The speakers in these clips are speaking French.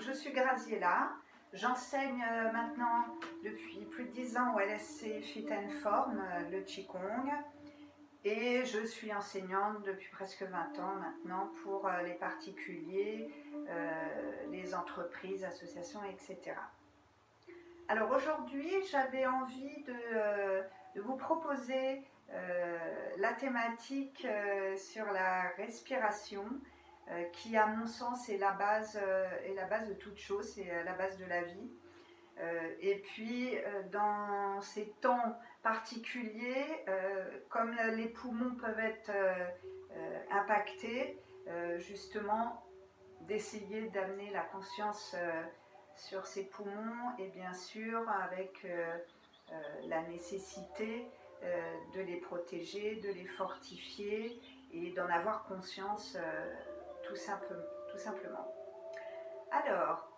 je suis Graziella, j'enseigne maintenant depuis plus de 10 ans au LSC Fit and Form, le Qigong, et je suis enseignante depuis presque 20 ans maintenant pour les particuliers, les entreprises, associations, etc. Alors aujourd'hui, j'avais envie de vous proposer la thématique sur la respiration, qui à mon sens est la base de toute chose, c'est la base de la vie. Et puis dans ces temps particuliers, comme les poumons peuvent être impactés, justement d'essayer d'amener la conscience sur ces poumons, et bien sûr avec la nécessité de les protéger, de les fortifier et d'en avoir conscience tout simplement. Alors,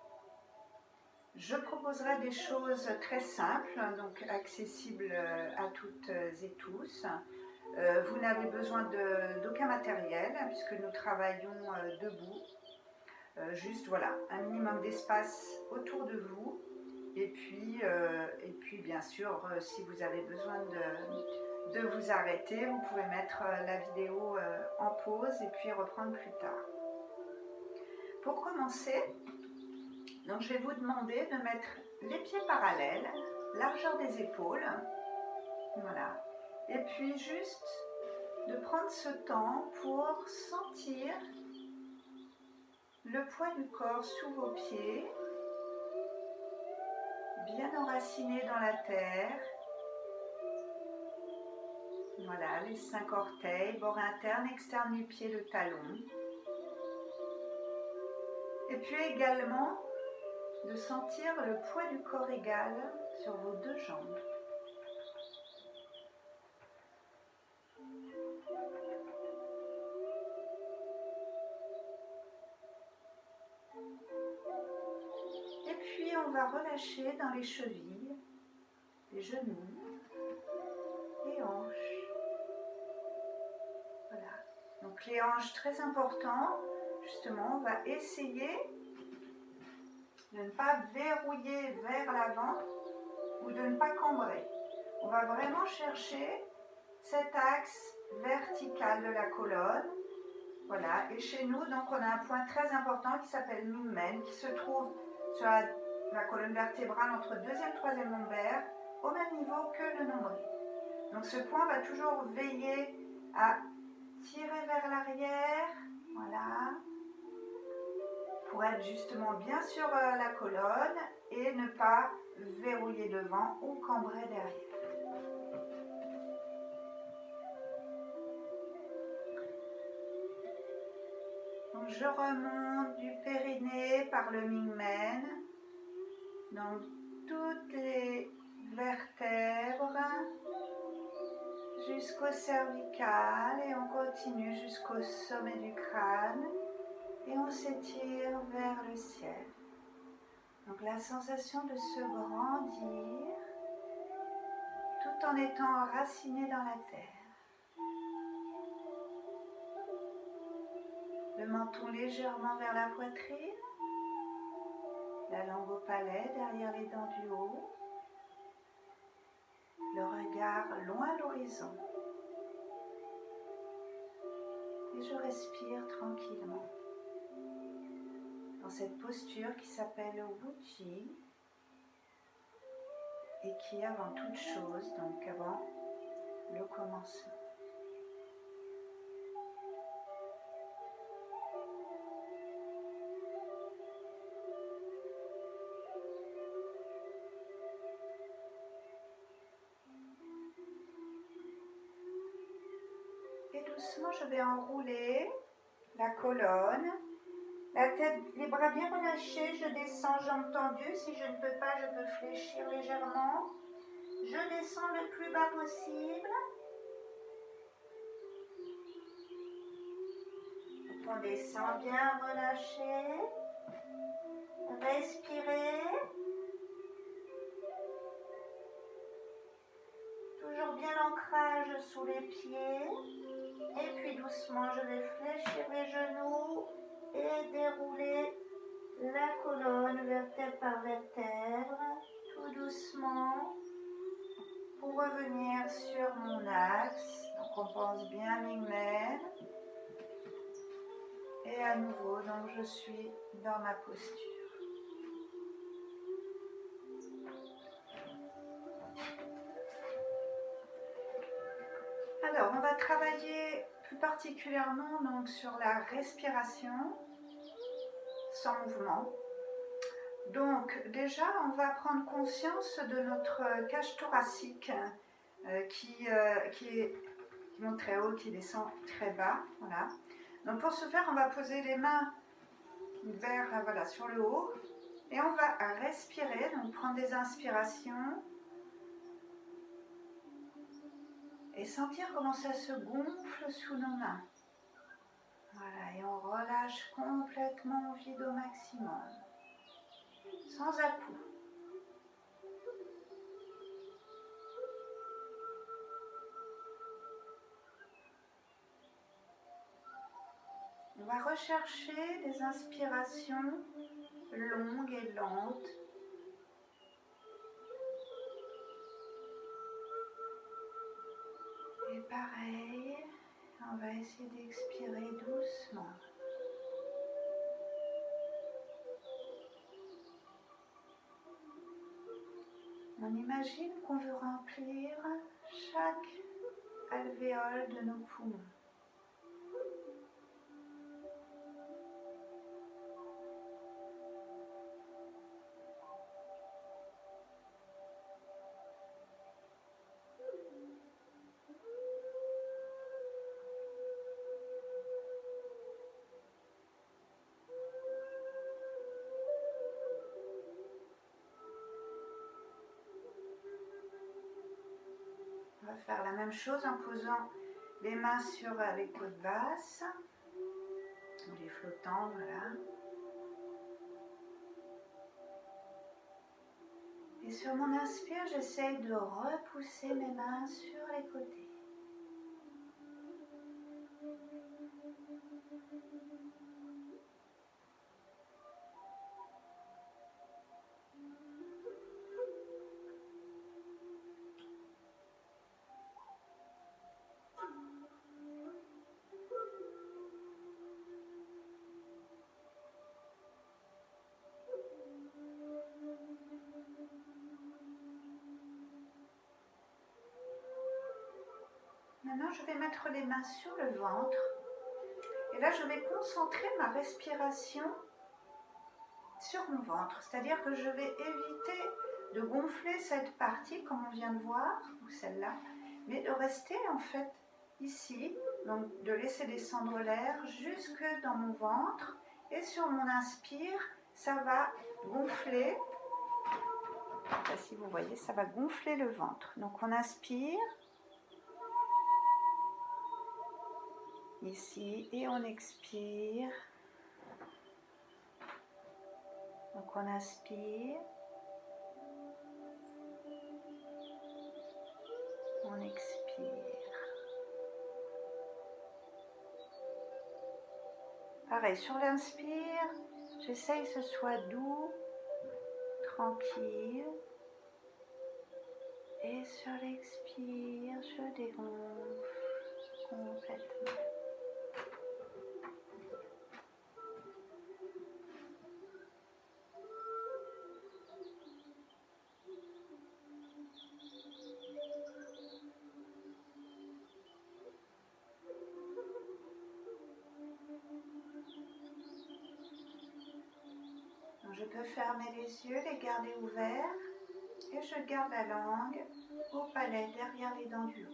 je proposerai des choses très simples, donc accessibles à toutes et tous. Vous n'avez besoin d'aucun matériel puisque nous travaillons debout. Juste voilà, un minimum d'espace autour de vous. Et puis bien sûr, si vous avez besoin de vous arrêter, vous pouvez mettre la vidéo en pause et puis reprendre plus tard. Pour commencer, donc je vais vous demander de mettre les pieds parallèles, largeur des épaules, voilà. Et puis juste de prendre ce temps pour sentir le poids du corps sous vos pieds, bien enraciné dans la terre. Voilà, les 5 orteils, bord interne, externe du pied, le talon. Et puis également de sentir le poids du corps égal sur vos 2 jambes. Et puis on va relâcher dans les chevilles, les genoux, les hanches. Voilà. Donc les hanches, très important. Justement, on va essayer de ne pas verrouiller vers l'avant ou de ne pas cambrer. On va vraiment chercher cet axe vertical de la colonne. Voilà, et chez nous, donc, on a un point très important qui s'appelle Mingmen, qui se trouve sur la colonne vertébrale entre 2e et 3e lombaire, au même niveau que le nombril. Donc ce point va toujours veiller à tirer vers l'arrière, voilà, pour être justement bien sur la colonne et ne pas verrouiller devant ou cambrer derrière. Donc je remonte du périnée par le Mingmen, donc toutes les vertèbres jusqu'au cervical et on continue jusqu'au sommet du crâne et on s'étire vers le ciel. Donc la sensation de se grandir tout en étant enraciné dans la terre. Le menton légèrement vers la poitrine, la langue au palais derrière les dents du haut, le regard loin à l'horizon. Et je respire tranquillement dans cette posture qui s'appelle Wuji et qui est avant toute chose, donc avant le commencement. Et doucement, je vais enrouler la colonne. La tête, les bras bien relâchés, je descends, jambes tendues. Si je ne peux pas, je peux fléchir légèrement. Je descends le plus bas possible. Donc on descend bien relâché. Respirez. Toujours bien l'ancrage sous les pieds. Et puis doucement, je vais fléchir les genoux et dérouler la colonne. revenir sur mon axe. Donc on pense bien Mingmen. Et à nouveau, donc je suis dans ma posture. Alors, on va travailler plus particulièrement donc, sur la respiration sans mouvement. Donc, déjà, on va prendre conscience de notre cage thoracique qui monte très haut, qui descend très bas. Voilà. Donc, pour ce faire, on va poser les mains voilà, sur le haut et on va respirer, donc prendre des inspirations. Et sentir comment ça se gonfle sous nos mains. Voilà, et on relâche complètement, on vide au maximum. Sans à-coups. On va rechercher des inspirations longues et lentes. Et pareil, on va essayer d'expirer doucement. On imagine qu'on veut remplir chaque alvéole de nos poumons. On va faire la même chose en posant les mains sur les côtes basses, ou les flottants, voilà. Et sur mon inspire, j'essaye de repousser mes mains sur les côtés. Maintenant, je vais mettre les mains sur le ventre. Et là, je vais concentrer ma respiration sur mon ventre. C'est-à-dire que je vais éviter de gonfler cette partie, comme on vient de voir, ou celle-là, mais de rester en fait ici, donc de laisser descendre l'air jusque dans mon ventre. Et sur mon inspire, ça va gonfler. Là, si vous voyez, ça va gonfler le ventre. Donc on inspire. Ici, et on expire. Donc on inspire. On expire. Pareil, sur l'inspire, j'essaye que ce soit doux, tranquille. Et sur l'expire, je dégonfle complètement. Donc, je peux fermer les yeux, les garder ouverts et je garde la langue au palais derrière les dents du haut.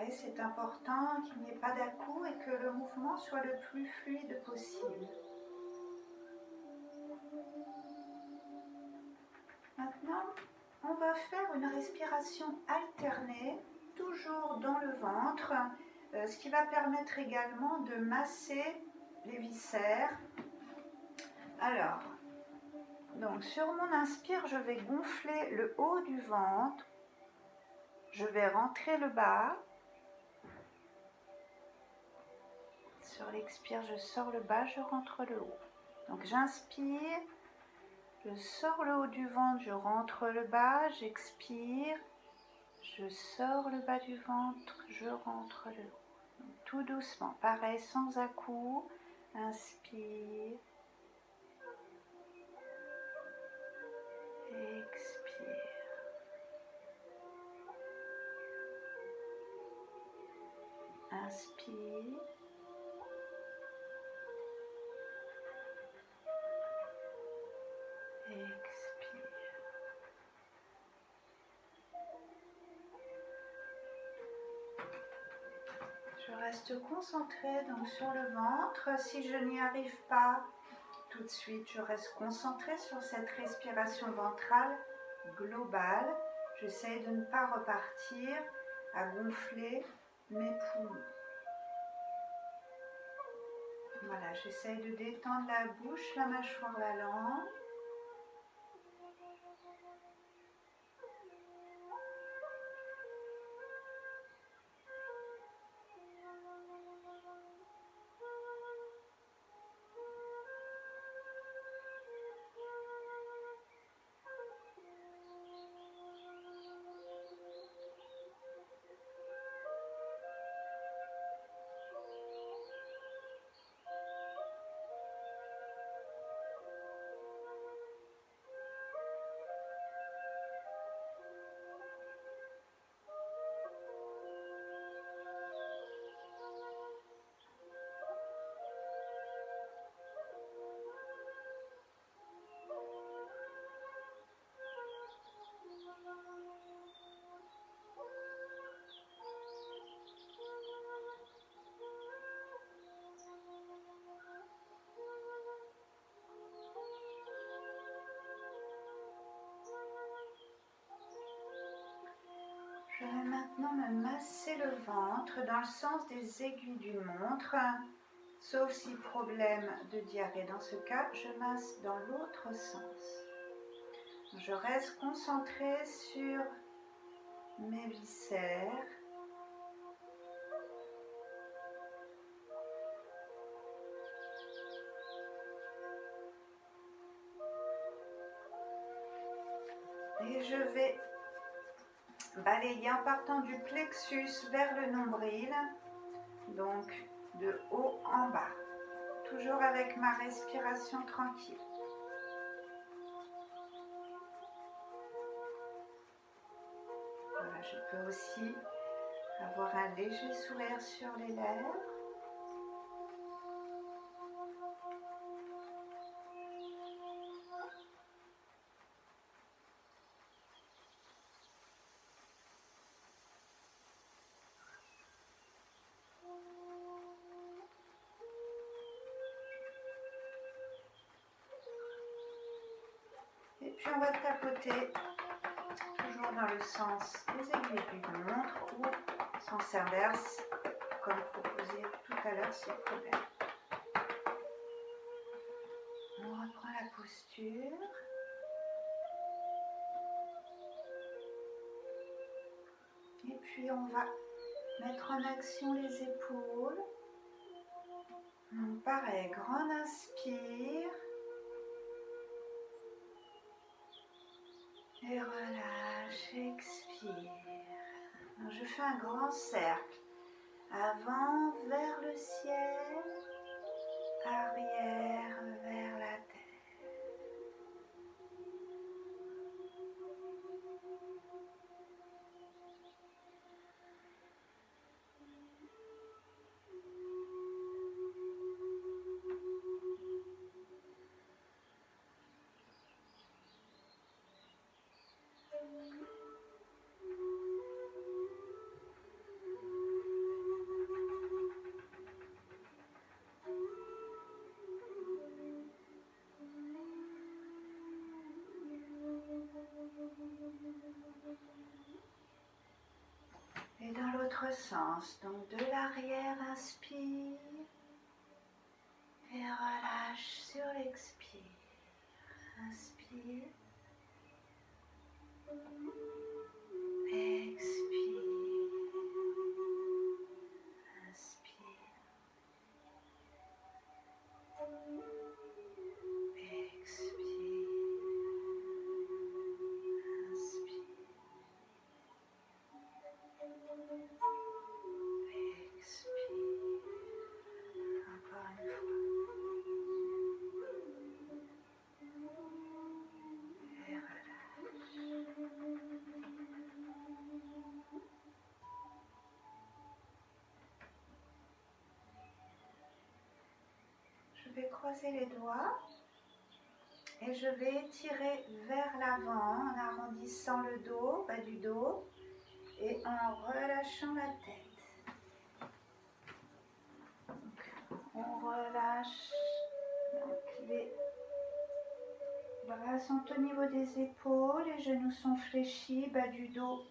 voyez, c'est important qu'il n'y ait pas d'à-coups et que le mouvement soit le plus fluide possible. Maintenant, on va faire une respiration alternée, toujours dans le ventre, ce qui va permettre également de masser les viscères. Alors, donc sur mon inspire, je vais gonfler le haut du ventre, je vais rentrer le bas. Sur l'expire, je sors le bas, je rentre le haut. Donc j'inspire, je sors le haut du ventre, je rentre le bas, j'expire, je sors le bas du ventre, je rentre le haut. Donc, tout doucement, pareil, sans à-coups. Inspire, expire. Inspire. Expire. Je reste concentrée donc sur le ventre. Si je n'y arrive pas tout de suite, je reste concentrée sur cette respiration ventrale globale. J'essaie de ne pas repartir à gonfler mes poumons. Voilà, j'essaie de détendre la bouche, la mâchoire, la langue. Je vais maintenant me masser le ventre dans le sens des aiguilles d'une montre, sauf si problème de diarrhée. Dans ce cas, je masse dans l'autre sens. Je reste concentrée sur mes viscères. Et je vais balayer en partant du plexus vers le nombril, donc de haut en bas, toujours avec ma respiration tranquille. Voilà, je peux aussi avoir un léger sourire sur les lèvres. Et puis on va tapoter toujours dans le sens des aiguilles d'une montre ou sens inverse, comme proposé tout à l'heure si problème. On reprend la posture. Et puis on va mettre en action les épaules. Donc pareil, grand inspire. Et relâche, expire. Alors je fais un grand cercle. Avant vers le ciel, arrière vers la terre. Et dans l'autre sens, donc de l'arrière, inspire et relâche sur l'expire. Inspire, expire, inspire, expire, inspire. Expire. Encore une fois. Et relâche. Je vais croiser les doigts et je vais tirer vers l'avant en arrondissant le dos, bas du dos, et en relâchant la tête. Donc, on relâche. Donc, les bras sont au niveau des épaules, les genoux sont fléchis, bas du dos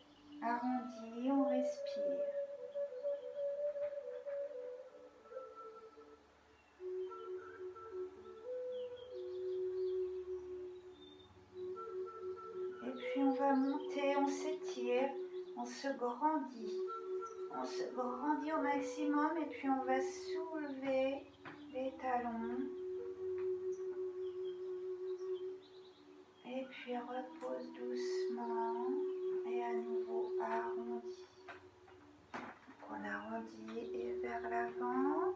arrondi, on respire. Et puis on va monter, on s'étire, on se grandit. On se grandit au maximum et puis on va soulever les talons. Et puis repose doucement et à nouveau arrondi. Donc on arrondit et vers l'avant.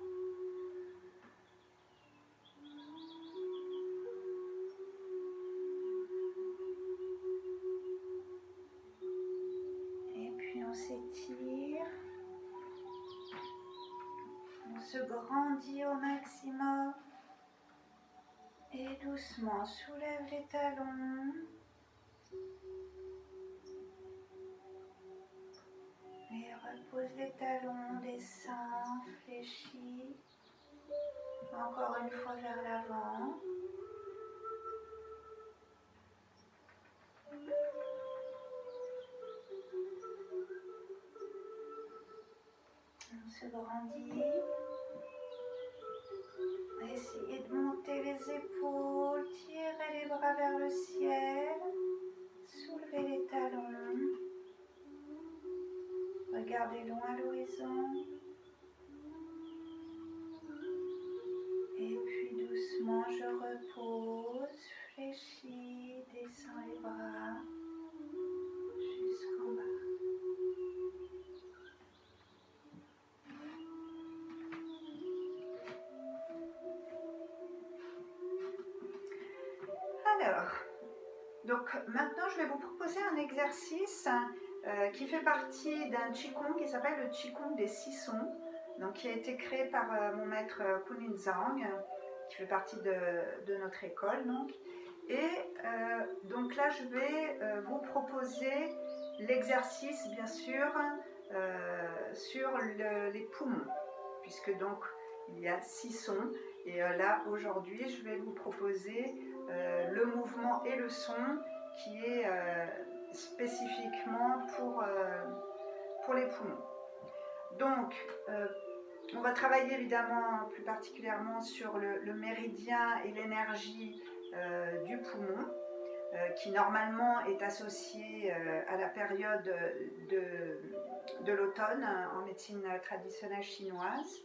Et puis on s'étire. On se grandit au maximum. Et doucement soulève les talons. Et repose les talons, les seins fléchis. Encore une fois vers l'avant. On se grandit. Essayez de monter les épaules, tirez les bras vers le ciel, soulevez les talons. Regardez loin l'horizon. Et puis doucement, je repose, fléchis, descends les bras jusqu'en bas. Alors, donc maintenant je vais vous proposer un exercice qui fait partie d'un Qigong qui s'appelle le Qigong des 6 sons, donc qui a été créé par mon maître Kunin Zhang, qui fait partie de notre école. Et donc là je vais vous proposer l'exercice bien sûr sur les poumons, puisque donc il y a 6 sons. Et là aujourd'hui je vais vous proposer le mouvement et le son qui est spécifiquement pour les poumons. Donc on va travailler évidemment plus particulièrement sur le méridien et l'énergie du poumon, qui normalement est associé à la période de l'automne en médecine traditionnelle chinoise.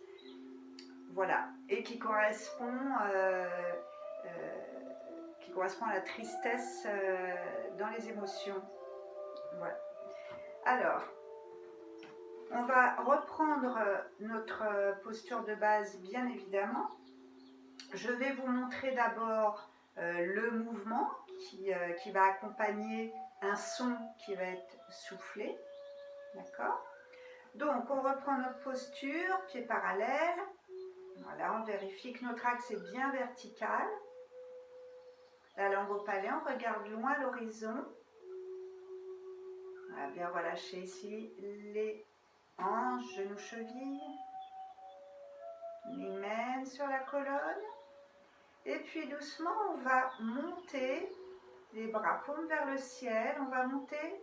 Voilà, et qui correspond à la tristesse dans les émotions. Voilà. Alors, on va reprendre notre posture de base, bien évidemment. Je vais vous montrer d'abord le mouvement qui va accompagner un son qui va être soufflé. D'accord ? Donc, on reprend notre posture, pieds parallèles. Voilà, on vérifie que notre axe est bien vertical. La langue au palais, on regarde loin à l'horizon. On va bien relâcher ici les hanches, genoux, chevilles. Les mains sur la colonne. Et puis doucement, on va monter les bras paumes vers le ciel. On va monter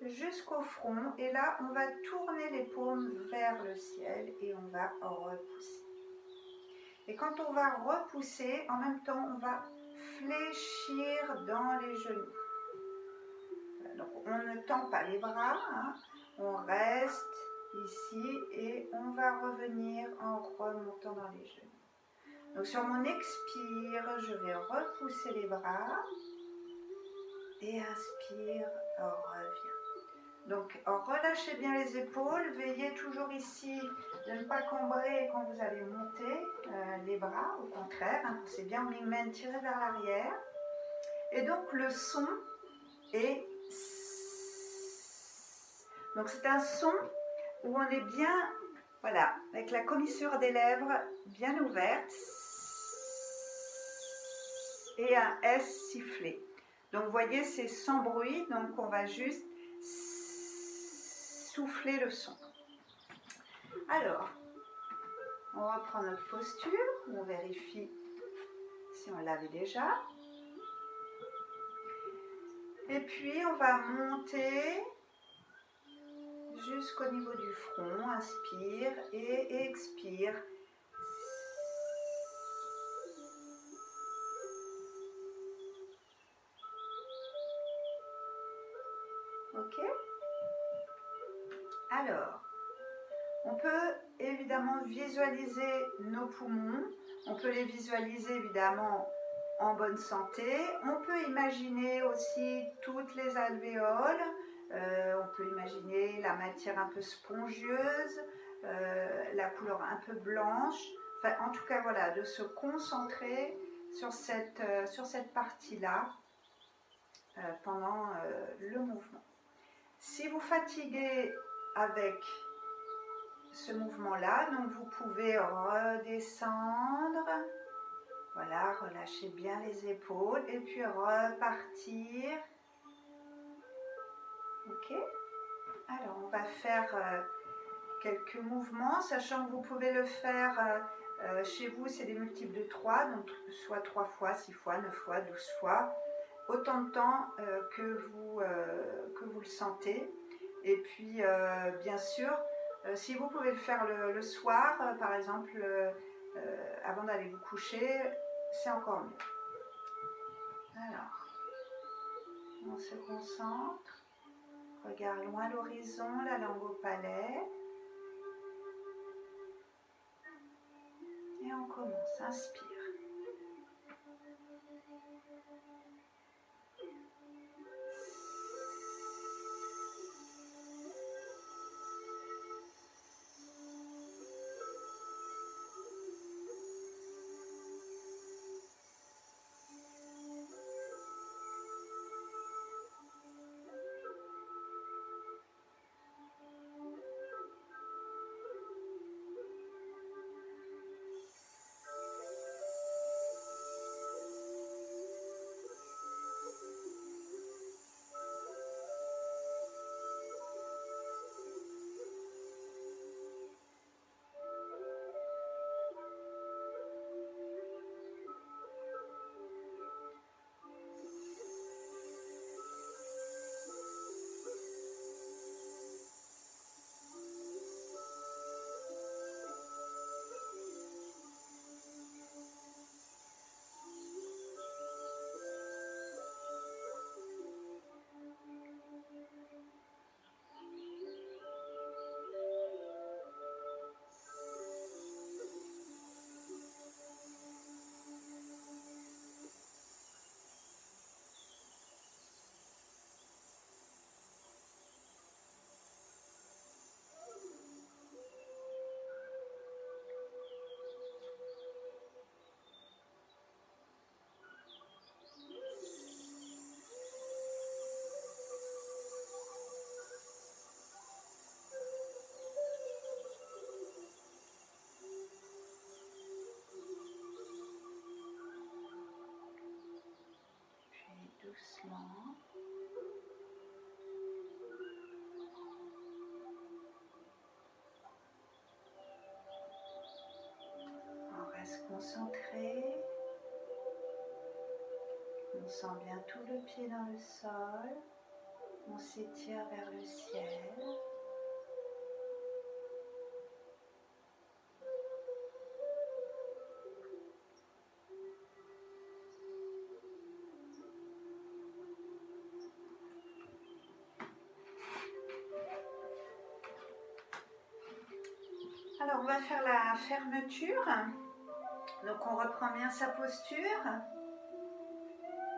jusqu'au front. Et là, on va tourner les paumes vers le ciel et on va repousser. Et quand on va repousser, en même temps, on va fléchir dans les genoux. Donc, on ne tend pas les bras, hein. On reste ici et on va revenir en remontant dans les genoux. Donc, sur mon expire, je vais repousser les bras et inspire, reviens. Donc, relâchez bien les épaules, veillez toujours ici de ne pas cambrer quand vous allez monter les bras, au contraire, hein, c'est bien wingman tiré vers l'arrière. Et donc, le son est... Donc, c'est un son où on est bien, voilà, avec la commissure des lèvres bien ouverte et un S sifflé. Donc, vous voyez, c'est sans bruit, donc on va juste souffler le son. Alors, on reprend notre posture, on vérifie si on l'avait déjà. Et puis, on va monter jusqu'au niveau du front, inspire et expire. Ok? Alors, on peut évidemment visualiser nos poumons, on peut les visualiser évidemment en bonne santé, on peut imaginer aussi toutes les alvéoles, on peut imaginer la matière un peu spongieuse, la couleur un peu blanche, enfin en tout cas voilà, de se concentrer sur cette partie-là pendant le mouvement. Si vous fatiguez avec ce mouvement-là, donc vous pouvez redescendre, voilà, relâchez bien les épaules et puis repartir. Ok? Alors on va faire quelques mouvements, sachant que vous pouvez le faire chez vous, c'est des multiples de 3, donc soit 3 fois, 6 fois, 9 fois, 12 fois, autant de temps que vous le sentez. Et puis bien sûr, si vous pouvez le faire le soir, par exemple, avant d'aller vous coucher, c'est encore mieux. Alors, on se concentre, regarde loin l'horizon, la langue au palais. Et on commence, inspire. Doucement. On reste concentré. On sent bien tout le pied dans le sol. On s'étire vers le ciel. Alors, on va faire la fermeture. Donc, on reprend bien sa posture.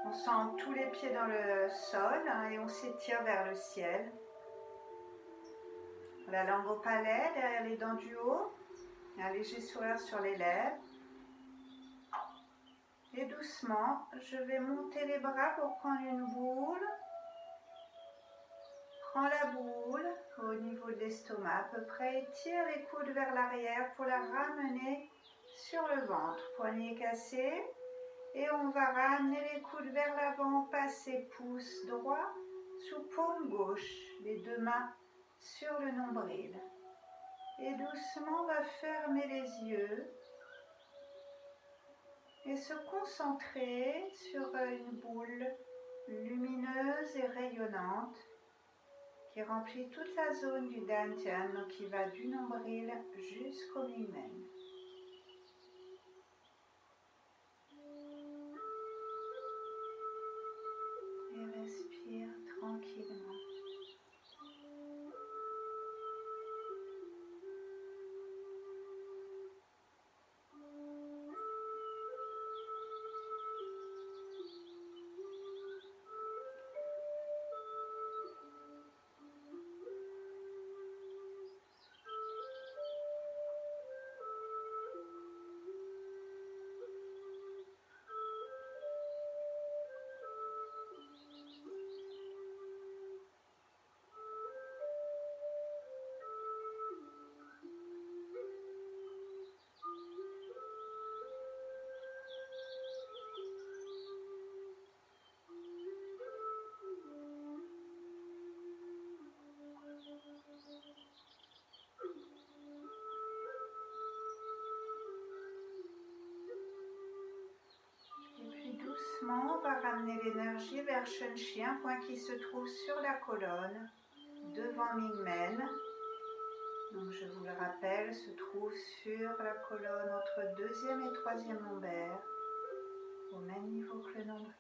On sent tous les pieds dans le sol et on s'étire vers le ciel. La langue au palais, derrière les dents du haut. Un léger sourire sur les lèvres. Et doucement, je vais monter les bras pour prendre une boule. Prends la boule au niveau de l'estomac à peu près. Étire les coudes vers l'arrière pour la ramener sur le ventre. Poignet cassé. Et on va ramener les coudes vers l'avant, passer pouce droit sous paume gauche, les deux mains sur le nombril. Et doucement, on va fermer les yeux et se concentrer sur une boule lumineuse et rayonnante qui remplit toute la zone du dantian, donc qui va du nombril jusqu'au lumen. Et respire tranquillement. Doucement, on va ramener l'énergie vers Shenchi, un point qui se trouve sur la colonne, devant Mingmen. Donc je vous le rappelle, se trouve sur la colonne entre deuxième et troisième lombaire, au même niveau que le nombril.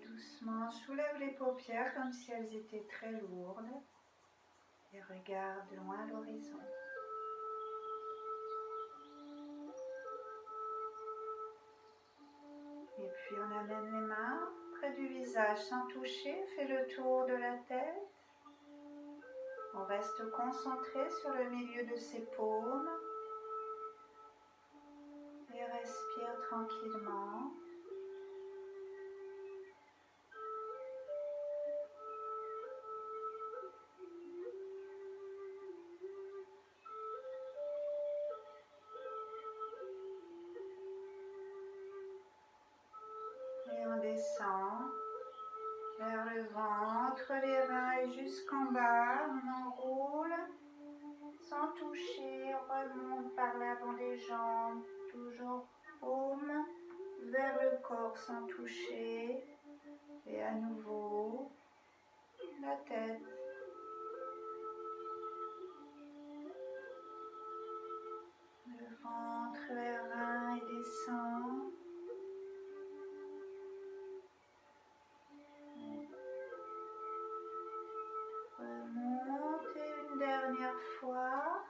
Doucement, soulève les paupières comme si elles étaient très lourdes et regarde loin l'horizon. Et puis on amène les mains près du visage sans toucher, fait le tour de la tête. On reste concentré sur le milieu de ses paumes et respire tranquillement. Et on descend vers le ventre, les reins et jusqu'en bas. On enroule sans toucher, on remonte par l'avant des jambes, toujours paume vers le corps sans toucher. Et à nouveau, la tête. Le ventre, les reins et descend. Remonte et une dernière fois.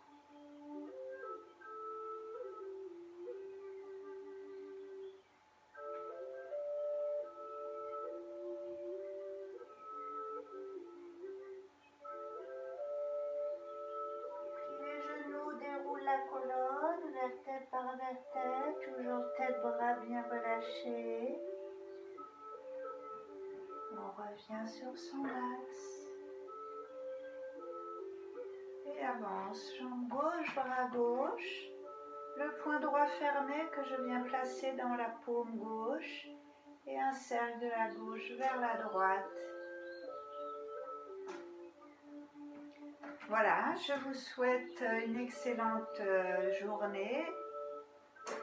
Les genoux déroulent la colonne, vertèbre par vertèbre, toujours tête, bras bien relâchés. On revient sur son axe. Et avance, jambe gauche, bras gauche. Le poing droit fermé que je viens placer dans la paume gauche. Et un cercle de la gauche vers la droite. Voilà, je vous souhaite une excellente journée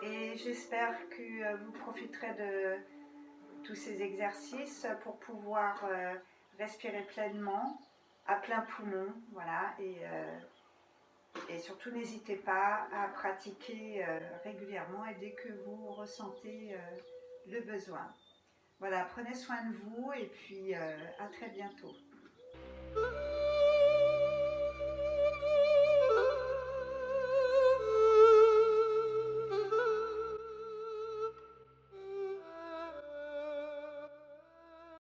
et j'espère que vous profiterez de tous ces exercices pour pouvoir respirer pleinement, à plein poumon, voilà, et surtout n'hésitez pas à pratiquer régulièrement et dès que vous ressentez le besoin. Voilà, prenez soin de vous et puis à très bientôt.